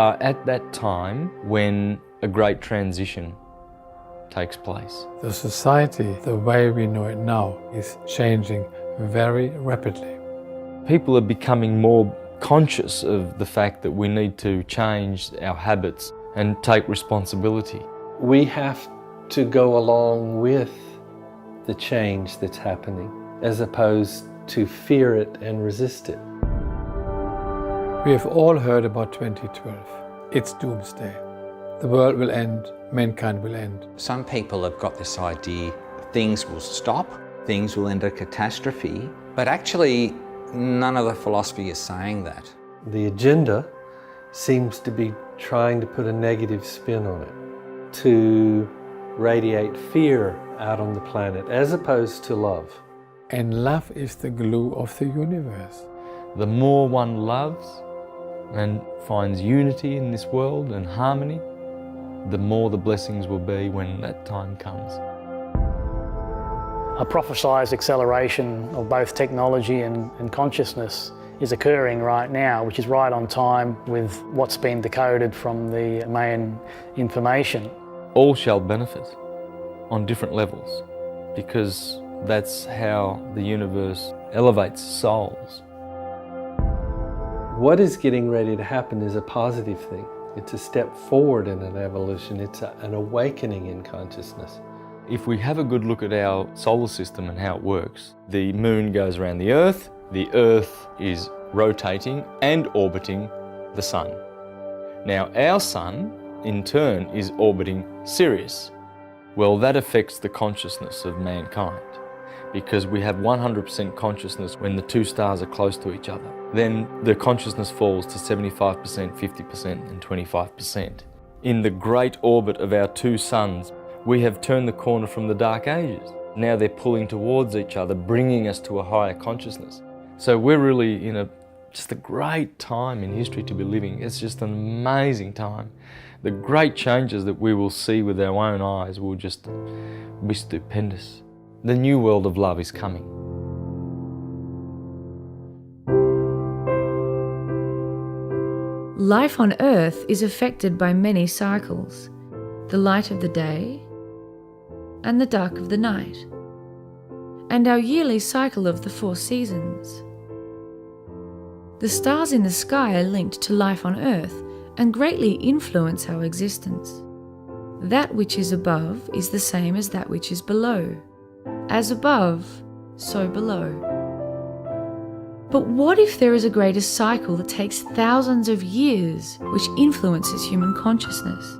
are at that time when a great transition takes place. The society, the way we know it now, is changing very rapidly. People are becoming more conscious of the fact that we need to change our habits and take responsibility. We have to go along with the change that's happening, as opposed to fear it and resist it. We have all heard about 2012. It's doomsday. The world will end, mankind will end. Some people have got this idea things will stop, things will end a catastrophe, but actually none of the philosophy is saying that. The agenda seems to be trying to put a negative spin on it, to radiate fear out on the planet as opposed to love. And love is the glue of the universe. The more one loves and finds unity in this world and harmony, the more the blessings will be when that time comes. A prophesied acceleration of both technology and consciousness is occurring right now, which is right on time with what's been decoded from the Mayan information. All shall benefit on different levels, because that's how the universe elevates souls. What is getting ready to happen is a positive thing. It's a step forward in an evolution. It's an awakening in consciousness. If we have a good look at our solar system and how it works, the moon goes around the Earth is rotating and orbiting the sun. Now our sun, in turn, is orbiting Sirius. Well, that affects the consciousness of mankind, because we have 100% consciousness when the two stars are close to each other. Then the consciousness falls to 75%, 50% and 25%. In the great orbit of our two suns, we have turned the corner from the Dark Ages. Now they're pulling towards each other, bringing us to a higher consciousness. So we're really in just a great time in history to be living. It's just an amazing time. The great changes that we will see with our own eyes will just be stupendous. The new world of love is coming. Life on Earth is affected by many cycles: the light of the day and the dark of the night, and our yearly cycle of the 4 seasons. The stars in the sky are linked to life on Earth and greatly influence our existence. That which is above is the same as that which is below. As above, so below. But what if there is a greater cycle that takes thousands of years, which influences human consciousness?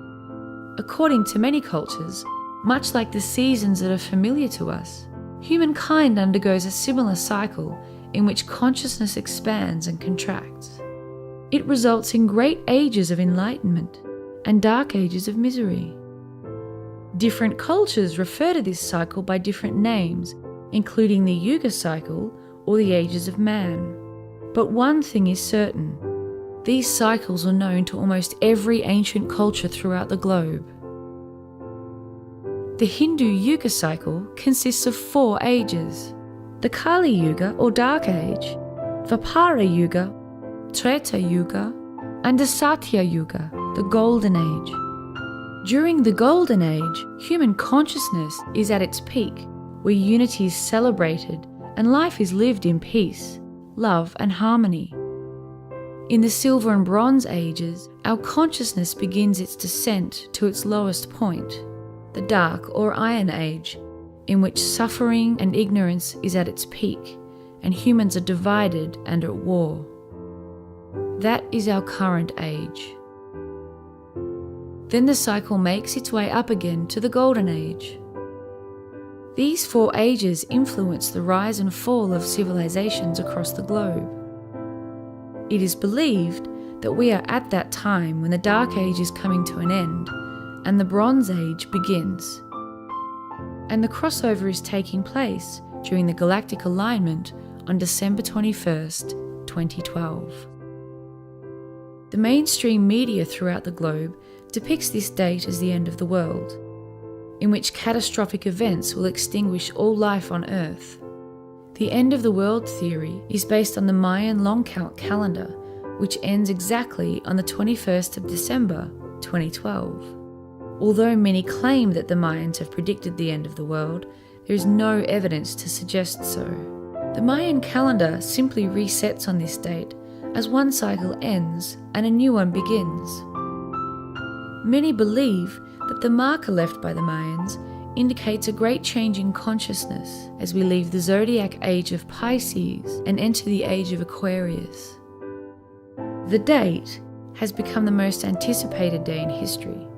According to many cultures, much like the seasons that are familiar to us, humankind undergoes a similar cycle in which consciousness expands and contracts. It results in great ages of enlightenment and dark ages of misery. Different cultures refer to this cycle by different names, including the Yuga cycle or the ages of man. But one thing is certain: these cycles are known to almost every ancient culture throughout the globe. The Hindu Yuga cycle consists of 4 ages: the Kali Yuga or Dark Age, Dvapara Yuga, Treta Yuga, and the Satya Yuga, the Golden Age. During the Golden Age, human consciousness is at its peak, where unity is celebrated and life is lived in peace, love and harmony. In the Silver and Bronze Ages, our consciousness begins its descent to its lowest point, the Dark or Iron Age, in which suffering and ignorance is at its peak, and humans are divided and at war. That is our current age. Then the cycle makes its way up again to the Golden Age. These 4 ages influence the rise and fall of civilizations across the globe. It is believed that we are at that time when the Dark Age is coming to an end and the Bronze Age begins. And the crossover is taking place during the galactic alignment on December 21st, 2012. The mainstream media throughout the globe depicts this date as the end of the world, in which catastrophic events will extinguish all life on Earth. The end of the world theory is based on the Mayan long count calendar, which ends exactly on the 21st of December 2012. Although many claim that the Mayans have predicted the end of the world, there is no evidence to suggest so. The Mayan calendar simply resets on this date as one cycle ends and a new one begins. Many believe that the marker left by the Mayans indicates a great change in consciousness as we leave the zodiac age of Pisces and enter the age of Aquarius. The date has become the most anticipated day in history,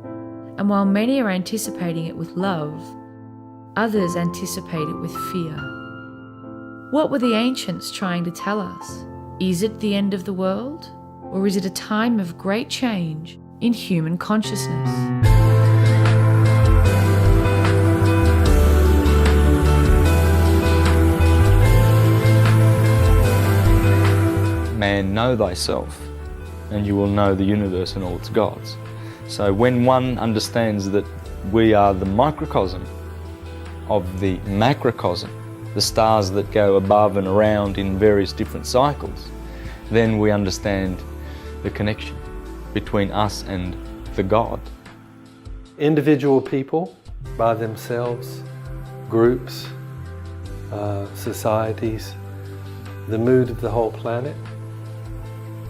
and while many are anticipating it with love, others anticipate it with fear. What were the ancients trying to tell us? Is it the end of the world, or is it a time of great change in human consciousness? Man, know thyself, and you will know the universe and all its gods. So when one understands that we are the microcosm of the macrocosm, the stars that go above and around in various different cycles, then we understand the connection between us and the God. Individual people by themselves, groups, societies, the mood of the whole planet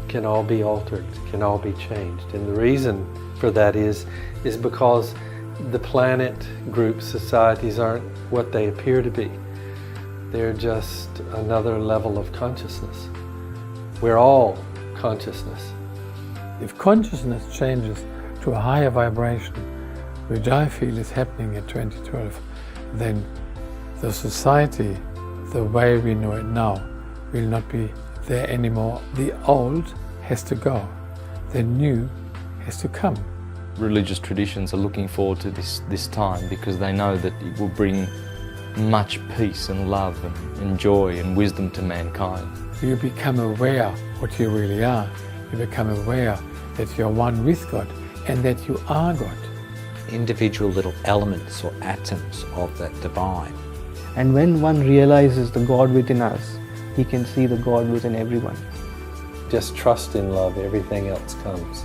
can all be altered, can all be changed. And the reason for that is because the planet, groups, societies aren't what they appear to be. They're just another level of consciousness. We're all consciousness. If consciousness changes to a higher vibration, which I feel is happening in 2012, then the society, the way we know it now, will not be there anymore. The old has to go. The new has to come. Religious traditions are looking forward to this time because they know that it will bring much peace and love and joy and wisdom to mankind. You become aware what you really are. You become aware that you're one with God and that you are God. Individual little elements or atoms of that divine. And when one realizes the God within us, he can see the God within everyone. Just trust in love, everything else comes.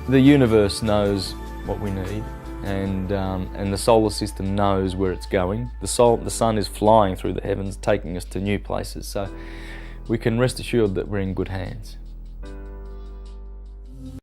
The universe knows what we need, and the solar system knows where it's going. The sun is flying through the heavens, taking us to new places, so we can rest assured that we're in good hands.